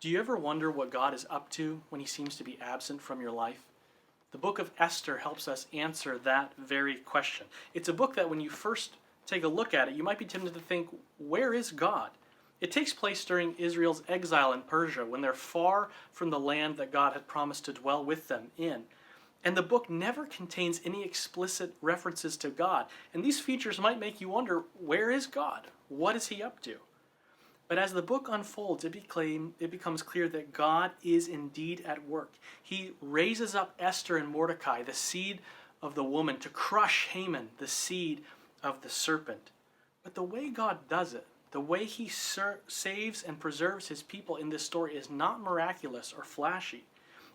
Do you ever wonder what God is up to when he seems to be absent from your life? The book of Esther helps us answer that very question. It's a book that when you first take a look at it, you might be tempted to think, where is God? It takes place during Israel's exile in Persia when they're far from the land that God had promised to dwell with them in. And the book never contains any explicit references to God. And these features might make you wonder, where is God? What is he up to? But as the book unfolds, it becomes clear that God is indeed at work. He raises up Esther and Mordecai, the seed of the woman, to crush Haman, the seed of the serpent. But the way God does it, the way he saves and preserves his people in this story is not miraculous or flashy.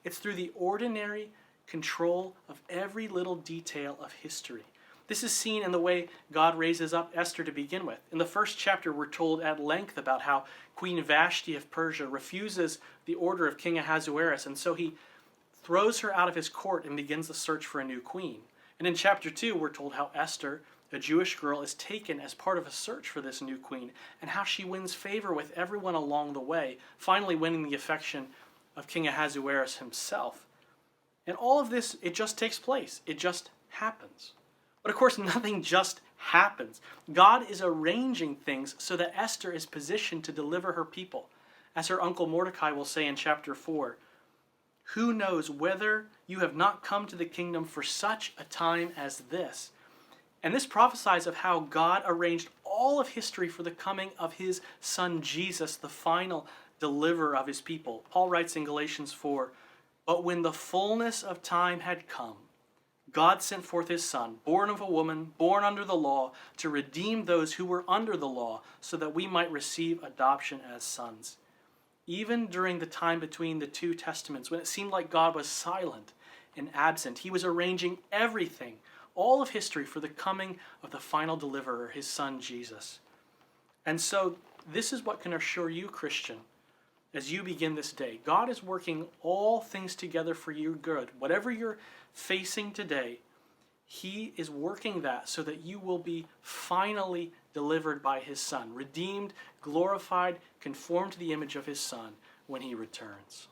It's through the ordinary control of every little detail of history. This is seen in the way God raises up Esther to begin with. In the first chapter, we're told at length about how Queen Vashti of Persia refuses the order of King Ahasuerus, and so he throws her out of his court and begins the search for a new queen. And in chapter 2, we're told how Esther, a Jewish girl, is taken as part of a search for this new queen, and how she wins favor with everyone along the way, finally winning the affection of King Ahasuerus himself. And all of this, it just takes place. It just happens. But of course, nothing just happens. God is arranging things so that Esther is positioned to deliver her people. As her uncle Mordecai will say in chapter 4, "Who knows whether you have not come to the kingdom for such a time as this?" And this prophesies of how God arranged all of history for the coming of his son Jesus, the final deliverer of his people. Paul writes in Galatians 4, "But when the fullness of time had come, God sent forth his Son, born of a woman, born under the law, to redeem those who were under the law, so that we might receive adoption as sons." Even during the time between the two testaments, when it seemed like God was silent and absent, he was arranging everything, all of history, for the coming of the final deliverer, his Son Jesus. And so this is what can assure you, Christian, as you begin this day. God is working all things together for your good. Whatever you're facing today, he is working that so that you will be finally delivered by his Son, redeemed, glorified, conformed to the image of his Son when he returns.